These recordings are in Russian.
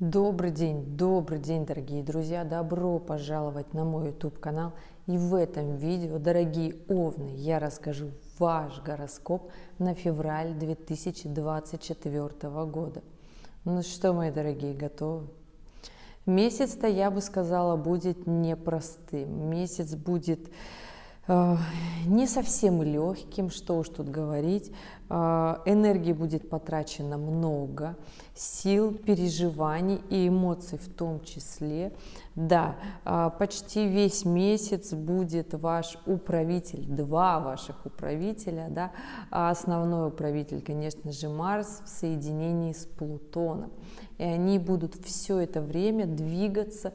Добрый день, дорогие друзья! Добро пожаловать на мой YouTube-канал. И в этом видео, дорогие овны, я расскажу ваш гороскоп на февраль 2024 года. Ну что, мои дорогие, готовы? Месяц-то, я бы сказала, будет непростым. Месяц будет не совсем легким, что уж тут говорить. Энергии будет потрачено много, сил, переживаний и эмоций в том числе. Да, почти весь месяц будет ваш управитель, два ваших управителя, да, основной управитель, конечно же, Марс в соединении с Плутоном. И они будут все это время двигаться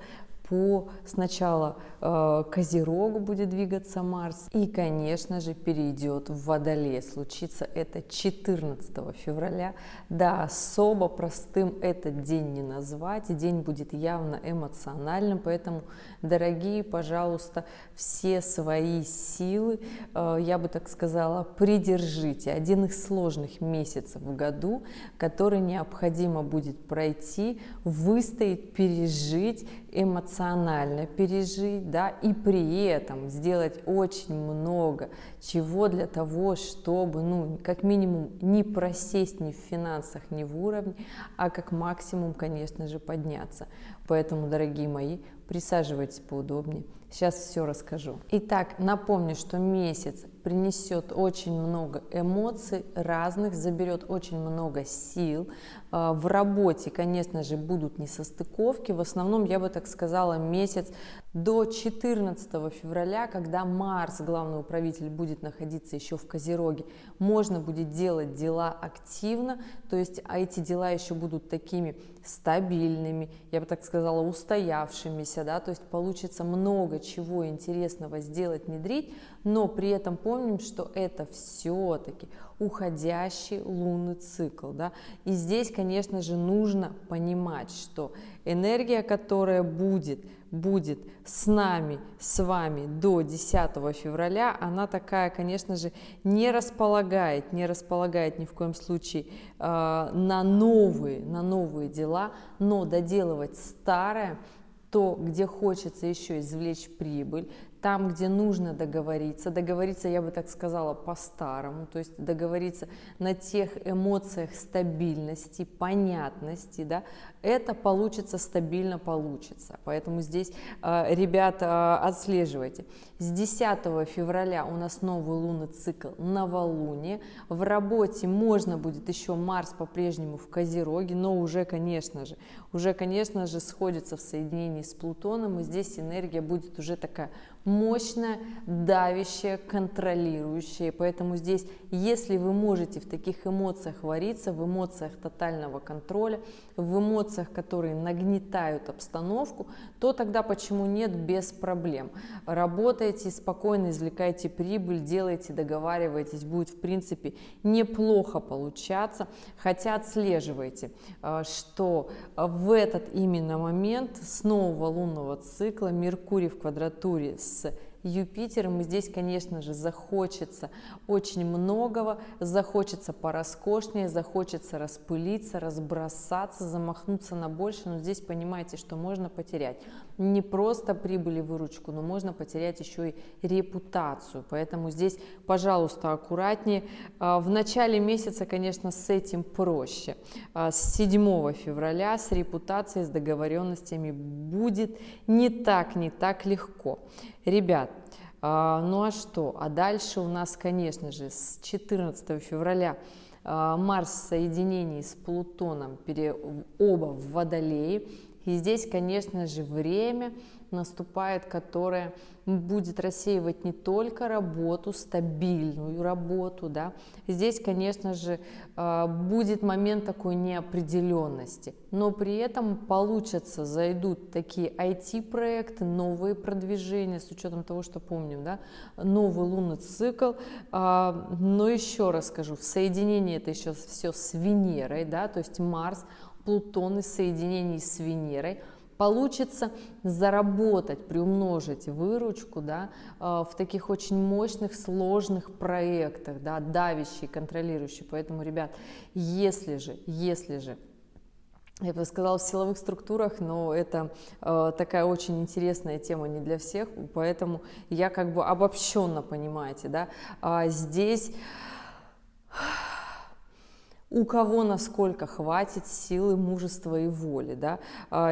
по сначала Козерогу будет двигаться Марс и, конечно же, перейдет в Водолей. Случится это 14 февраля. Да, особо простым этот день не назвать. День будет явно эмоциональным, поэтому, дорогие, пожалуйста, все свои силы, я бы так сказала, придержите. Один из сложных месяцев в году, который необходимо будет пройти, выстоять, пережить, эмоционально пережить, да, и при этом сделать очень много чего для того, чтобы, ну, как минимум не просесть ни в финансах, ни в уровне, а как максимум, конечно же, подняться. Поэтому, дорогие мои, присаживайтесь поудобнее. Сейчас все расскажу. Итак, напомню, что месяц принесет очень много эмоций разных, заберет очень много сил. В работе, конечно же, будут несостыковки. В основном, я бы так сказала, месяц до 14 февраля, когда Марс, главный управитель, будет находиться еще в Козероге, можно будет делать дела активно, то есть эти дела еще будут такими стабильными, я бы так сказала, устоявшимися, да, то есть получится много чего интересного сделать, внедрить, но при этом помним, что это все-таки уходящий лунный цикл, да, и здесь, конечно же, нужно понимать, что энергия, которая будет с нами, с вами до 10 февраля, она такая, конечно же, не располагает ни в коем случае на новые дела, но доделывать старое, то, где хочется еще извлечь прибыль, там, где нужно договориться, я бы так сказала, по-старому, то есть договориться на тех эмоциях стабильности, понятности, да, это получится, стабильно получится. Поэтому здесь, ребята, отслеживайте. С 10 февраля у нас новый лунный цикл новолуние. В работе можно будет еще Марс по-прежнему в Козероге, но уже, конечно же, сходится в соединении с Плутоном, и здесь энергия будет уже такая мощная, давящая, контролирующая. Поэтому здесь, если вы можете в таких эмоциях вариться, в эмоциях тотального контроля, в эмоциях, которые нагнетают обстановку, то тогда почему нет, без проблем. Работайте спокойно, извлекайте прибыль, делайте, договаривайтесь, будет в принципе неплохо получаться. Хотя отслеживайте, что в этот именно момент с нового лунного цикла Меркурий в квадратуре с Юпитером, и здесь, конечно же, захочется очень многого, захочется пороскошнее, захочется распылиться, разбросаться, замахнуться на больше, но здесь понимаете, что можно потерять не просто прибыль и выручку, но можно потерять еще и репутацию, поэтому здесь, пожалуйста, аккуратнее. В начале месяца, конечно, с этим проще. С 7 февраля с репутацией, с договоренностями будет не так легко. Ребят, ну а что? А дальше у нас, конечно же, с 14 февраля Марс в соединении с Плутоном, оба в Водолее. И здесь, конечно же, время наступает, которое будет рассеивать не только работу, стабильную работу, да. Здесь, конечно же, будет момент такой неопределенности, но при этом получится, зайдут такие IT-проекты, новые продвижения, с учетом того, что помним, да, новый лунный цикл, но еще раз скажу, в соединении это еще все с Венерой, да, то есть Марс, Плутон в соединении с Венерой, получится заработать, приумножить выручку, да, в таких очень мощных, сложных проектах, да, давящие, контролирующие. Поэтому, ребят, если же я бы сказала, в силовых структурах, но это такая очень интересная тема не для всех, поэтому я как бы обобщенно, понимаете, да, здесь у кого насколько хватит силы, мужества и воли, да.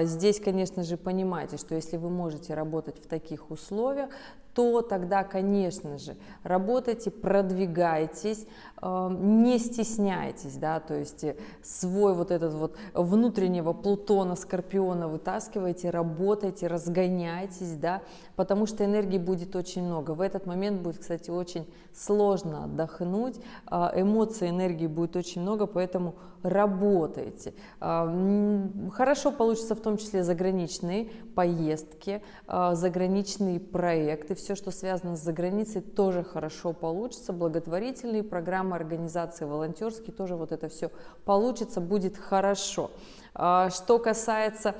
Здесь, конечно же, понимаете, что если вы можете работать в таких условиях, то тогда, конечно же, работайте, продвигайтесь, не стесняйтесь, да, то есть свой вот этот вот внутреннего Плутона, Скорпиона вытаскивайте, работайте, разгоняйтесь, да, потому что энергии будет очень много. В этот момент будет, кстати, очень сложно отдохнуть, эмоций, энергии будет очень много, поэтому работайте. Хорошо получится в том числе заграничные поездки, заграничные проекты, все, что связано с заграницей, тоже хорошо получится, благотворительные программы, организации волонтерские, тоже вот это все получится, будет хорошо. Что касается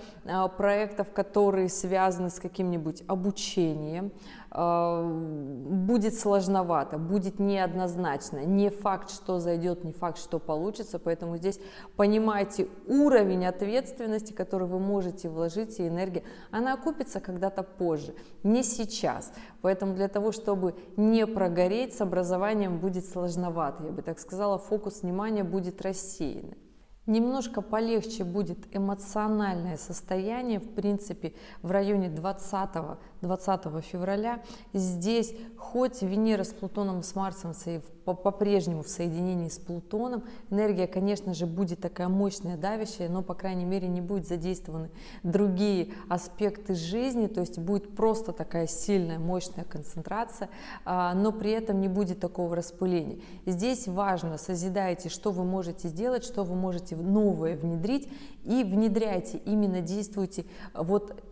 проектов, которые связаны с каким-нибудь обучением, будет сложновато, будет неоднозначно, не факт, что зайдет, не факт, что получится, поэтому здесь понимайте уровень ответственности, который вы можете вложить, и энергия, она окупится когда-то позже, не сейчас, поэтому для того, чтобы не прогореть, с образованием будет сложновато, я бы так сказала, фокус внимания будет рассеянный. Немножко полегче будет эмоциональное состояние, в принципе, в районе 20 февраля. Здесь хоть Венера с Плутоном и с Марсом по-прежнему в соединении с Плутоном, энергия, конечно же, будет такая мощная, давящая, но, по крайней мере, не будут задействованы другие аспекты жизни, то есть будет просто такая сильная, мощная концентрация, но при этом не будет такого распыления. Здесь важно, созидайте, что вы можете сделать, что вы можете новое внедрить, и внедряйте, именно действуйте вот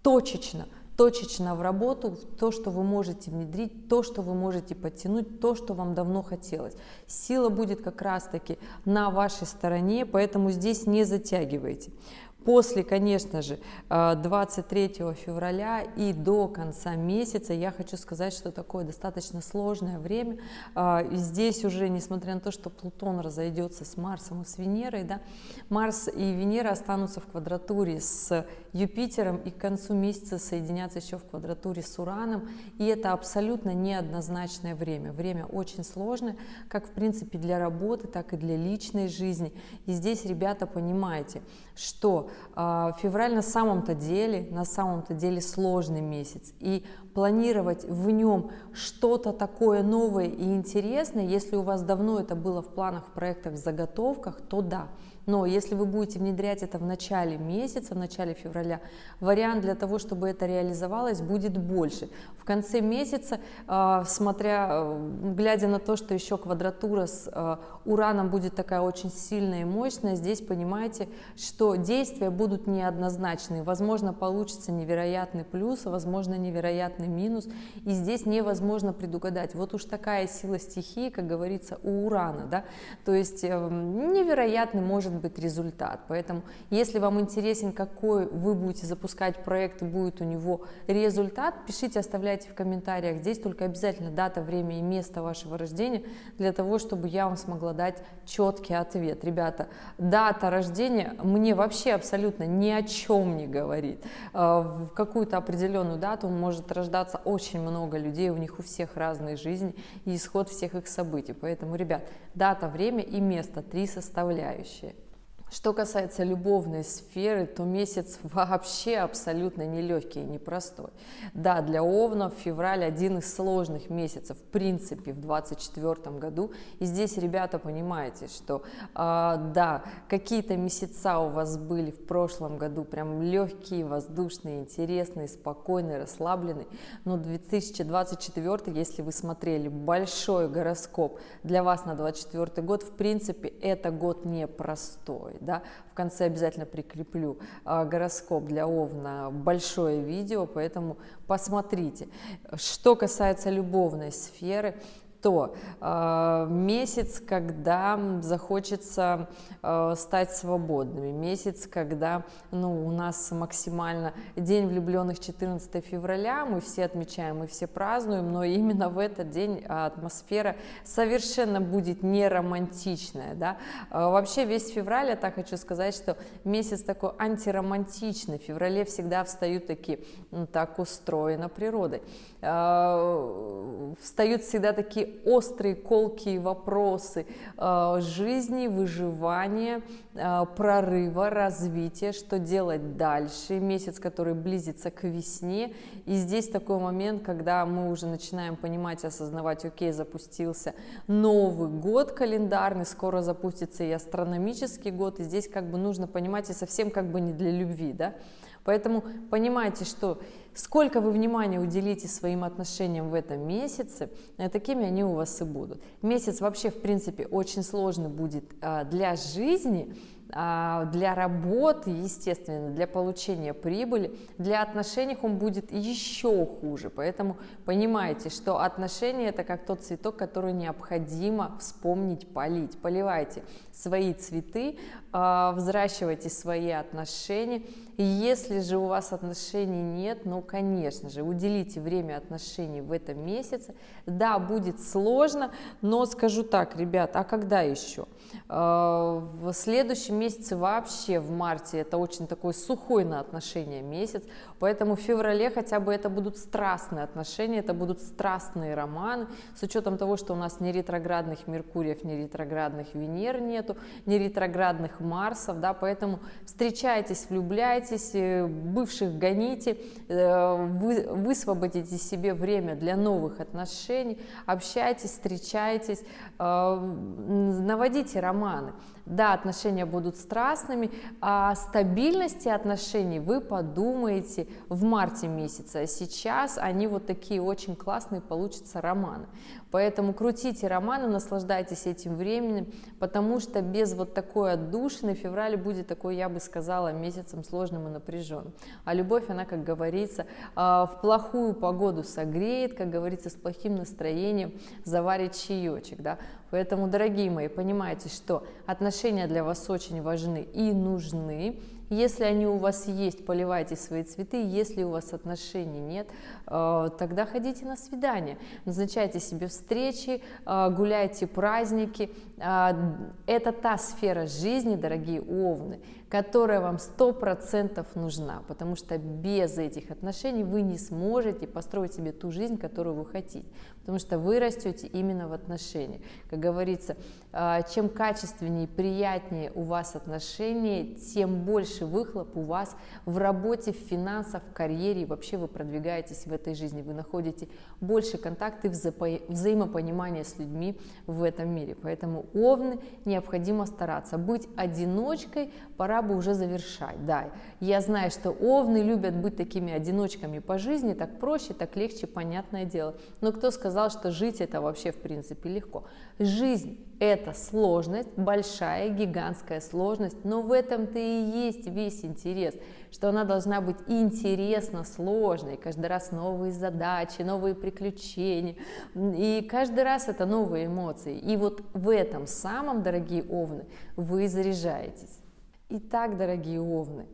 точечно в работу, в то, что вы можете внедрить, то, что вы можете подтянуть, то, что вам давно хотелось. Сила будет как раз-таки на вашей стороне, поэтому здесь не затягивайте. После, конечно же, 23 февраля и до конца месяца я хочу сказать, что такое достаточно сложное время. Здесь уже, несмотря на то, что Плутон разойдется с Марсом и с Венерой, да, Марс и Венера останутся в квадратуре с Юпитером и к концу месяца соединятся еще в квадратуре с Ураном. И это абсолютно неоднозначное время. Время очень сложное, как в принципе для работы, так и для личной жизни. И здесь, ребята, понимаете, что февраль на самом-то деле сложный месяц, и планировать в нем что-то такое новое и интересное, если у вас давно это было в планах, в проектах, в заготовках, то да. Но если вы будете внедрять это в начале месяца, в начале февраля, вариант для того, чтобы это реализовалось, будет больше. В конце месяца, глядя на то, что еще квадратура с Ураном будет такая очень сильная и мощная, здесь понимаете, что действия будут неоднозначные. Возможно, получится невероятный плюс, возможно, невероятный минус, и здесь невозможно предугадать. Вот уж такая сила стихии, как говорится, у Урана, да, то есть невероятный может быть результат. Поэтому, если вам интересен, какой вы будете запускать проект и будет у него результат, пишите, оставляйте в комментариях. Здесь только обязательно дата, время и место вашего рождения, для того, чтобы я вам смогла дать четкий ответ. Ребята, дата рождения мне вообще абсолютно ни о чем не говорит. В какую-то определенную дату может рождаться очень много людей, у них у всех разные жизни и исход всех их событий. Поэтому, ребят, дата, время и место — 3 составляющие. Что касается любовной сферы, то месяц вообще абсолютно нелегкий и непростой. Да, для Овнов февраль один из сложных месяцев, в принципе, в 2024 году. И здесь, ребята, понимаете, что да, какие-то месяца у вас были в прошлом году прям легкие, воздушные, интересные, спокойные, расслабленные. Но 2024, если вы смотрели большой гороскоп для вас на 2024 год, в принципе, это год непростой. Да? В конце обязательно прикреплю гороскоп для Овна, большое видео, поэтому посмотрите. Что касается любовной сферы, что месяц, когда захочется стать свободными, месяц, когда у нас максимально День влюбленных 14 февраля, мы все отмечаем, мы все празднуем, но именно в этот день атмосфера совершенно будет не романтичная, да? Вообще весь февраль, я так хочу сказать, что месяц такой антиромантичный, в феврале всегда встают такие, так устроена природой, встают всегда такие острые, колкие вопросы жизни, выживания, прорыва, развития, что делать дальше, месяц, который близится к весне, и здесь такой момент, когда мы уже начинаем понимать, осознавать, окей, запустился Новый год календарный, скоро запустится и астрономический год, и здесь как бы нужно понимать, и совсем как бы не для любви, да, поэтому понимайте, что сколько вы внимания уделите своим отношениям в этом месяце, такими они у вас и будут. Месяц вообще, в принципе, очень сложный будет для жизни, для работы, естественно, для получения прибыли, для отношений он будет еще хуже, поэтому понимайте, что отношения — это как тот цветок, который необходимо вспомнить полить. Поливайте свои цветы, взращивайте свои отношения. Если же у вас отношений нет, конечно же, уделите время отношений в этом месяце. Да, будет сложно, но скажу так, ребят, а когда еще? В следующем месяце вообще, в марте, это очень такой сухой на отношения месяц, поэтому в феврале хотя бы это будут страстные отношения, это будут страстные романы, с учетом того, что у нас ни ретроградных Меркуриев, ни ретроградных Венер нету, ни ретроградных Марсов, да, поэтому встречайтесь, влюбляйтесь, бывших гоните, высвободите себе время для новых отношений, общайтесь, встречайтесь, наводите романы. Да, отношения будут страстными, о стабильности отношений вы подумаете в марте месяце, а сейчас они вот такие очень классные получатся романы. Поэтому крутите романы, наслаждайтесь этим временем, потому что без вот такой отдушины февраль будет такой, я бы сказала, месяцем сложным и напряженным. А любовь, она, как говорится, в плохую погоду согреет, как говорится, с плохим настроением заварит чаечек, да. Поэтому, дорогие мои, понимайте, что отношения для вас очень важны и нужны. Если они у вас есть, поливайте свои цветы. Если у вас отношений нет, тогда ходите на свидания, назначайте себе встречи, гуляйте праздники. Это та сфера жизни, дорогие овны, которая вам 100% нужна, потому что без этих отношений вы не сможете построить себе ту жизнь, которую вы хотите, потому что вы растете именно в отношениях. Как говорится, чем качественнее и приятнее у вас отношения, тем больше выхлоп у вас в работе, в финансах, в карьере, и вообще вы продвигаетесь в этой жизни, вы находите больше контакта и взаимопонимания с людьми в этом мире. Поэтому, овны, необходимо стараться. Быть одиночкой пора бы уже завершать. Да, я знаю, что овны любят быть такими одиночками по жизни, так проще, так легче, понятное дело. Но кто сказал, что жить это вообще в принципе легко? Жизнь — это сложность, большая, гигантская сложность, но в этом-то и есть весь интерес, что она должна быть интересно сложной, каждый раз новые задачи, новые приключения, и каждый раз это новые эмоции. И вот в этом самом, дорогие овны, вы заряжаетесь. Итак, дорогие овны,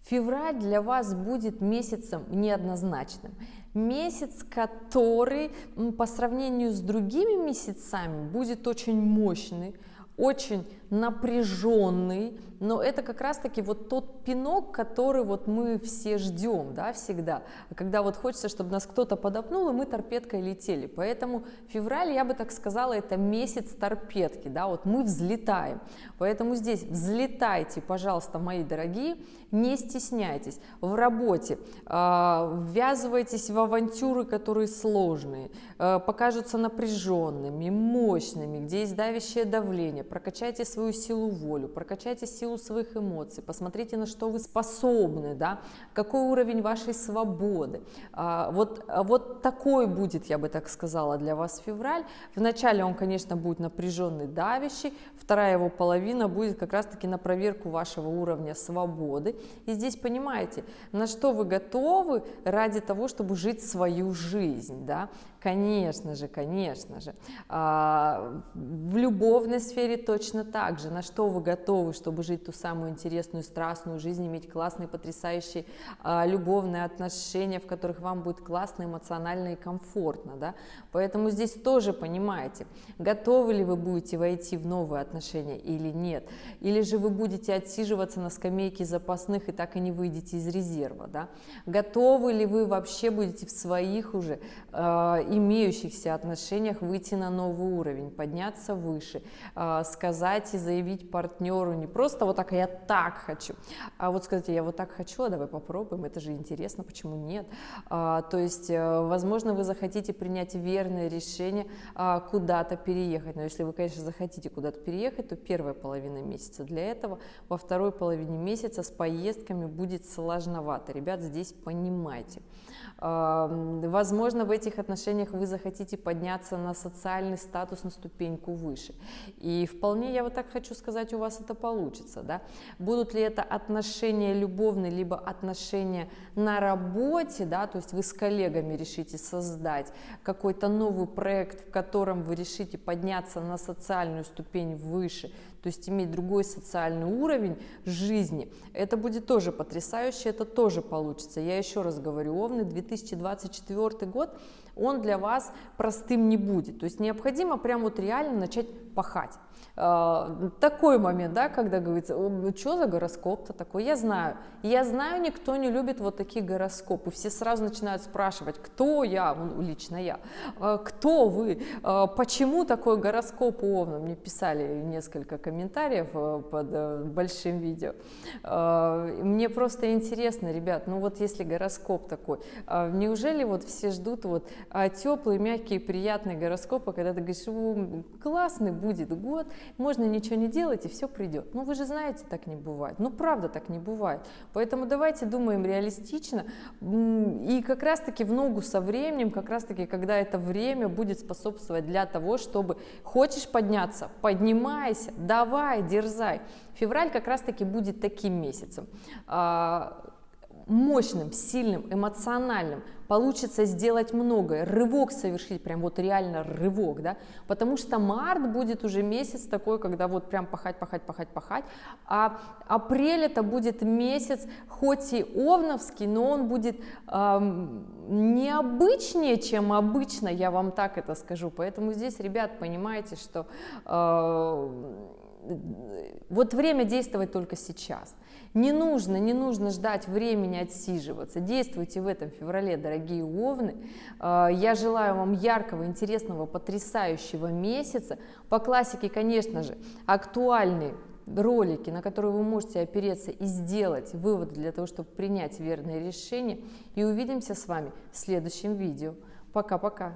февраль для вас будет месяцем неоднозначным. Месяц, который по сравнению с другими месяцами будет очень мощный, очень напряженный, но это как раз-таки вот тот пинок, который вот мы все ждем, да, всегда, когда вот хочется, чтобы нас кто-то подопнул, и мы торпедкой летели. Поэтому февраль, я бы так сказала, это месяц торпедки, да, вот мы взлетаем. Поэтому здесь взлетайте, пожалуйста, мои дорогие, не стесняйтесь в работе, ввязывайтесь в авантюры, которые сложные, покажутся напряженными, мощными, где есть давящее давление, прокачайте свою силу воли, прокачайте силу своих эмоций, посмотрите, на что вы способны, да, какой уровень вашей свободы. Вот такой будет, я бы так сказала, для вас февраль. Вначале он, конечно, будет напряженный, давящий, вторая его половина будет как раз-таки на проверку вашего уровня свободы. И здесь понимаете, на что вы готовы ради того, чтобы жить свою жизнь, да. Конечно же, конечно же. В любовной сфере точно так же. На что вы готовы, чтобы жить ту самую интересную, страстную жизнь, иметь классные, потрясающие любовные отношения, в которых вам будет классно, эмоционально и комфортно, да? Поэтому здесь тоже понимаете, готовы ли вы будете войти в новые отношения или нет, или же вы будете отсиживаться на скамейке запасных и так и не выйдете из резерва, да? Готовы ли вы вообще будете в своих уже имеющихся отношениях выйти на новый уровень, подняться выше, сказать и заявить партнеру не просто вот так, я так хочу, а вот сказать, я вот так хочу, а давай попробуем, это же интересно, почему нет? То есть, возможно, вы захотите принять верное решение куда-то переехать, но если вы, конечно, захотите куда-то переехать, то первая половина месяца для этого, во второй половине месяца с поездками будет сложновато. Ребят, здесь понимайте. Возможно, в этих отношениях вы захотите подняться на социальный статус, на ступеньку выше. И вполне, я вот так хочу сказать, у вас это получится. Да? Будут ли это отношения любовные, либо отношения на работе, да? То есть вы с коллегами решите создать какой-то новый проект, в котором вы решите подняться на социальную ступень выше, то есть иметь другой социальный уровень жизни, это будет тоже потрясающе, это тоже получится. Я еще раз говорю, Овны, 2024 год, он для вас простым не будет. То есть необходимо прям вот реально начать пахать. Такой момент, да, когда говорится, что за гороскоп-то такой? Я знаю, никто не любит вот такие гороскопы. Все сразу начинают спрашивать, кто я, ну, лично я, кто вы, почему такой гороскоп у Овна? Мне писали несколько комментариев под большим видео. Мне просто интересно, ребят, ну вот если гороскоп такой, неужели вот все ждут вот теплые, мягкие, приятные гороскопы, когда ты говоришь, классный будет год, можно ничего не делать и все придет. Ну вы же знаете, так не бывает. Ну правда так не бывает. Поэтому давайте думаем реалистично и как раз таки в ногу со временем, как раз таки когда это время будет способствовать для того, чтобы хочешь подняться, поднимайся, давай, дерзай. Февраль как раз таки будет таким месяцем. Мощным, сильным, эмоциональным, получится сделать многое, рывок совершить, прям вот реально рывок, да, потому что март будет уже месяц такой, когда вот прям пахать, а апрель это будет месяц, хоть и овновский, но он будет необычнее, чем обычно, я вам так это скажу, поэтому здесь, ребят, понимаете, что вот время действовать только сейчас. Не нужно ждать времени отсиживаться. Действуйте в этом феврале, дорогие Овны. Я желаю вам яркого, интересного, потрясающего месяца. По классике, конечно же, актуальные ролики, на которые вы можете опереться и сделать выводы для того, чтобы принять верное решение. И увидимся с вами в следующем видео. Пока-пока.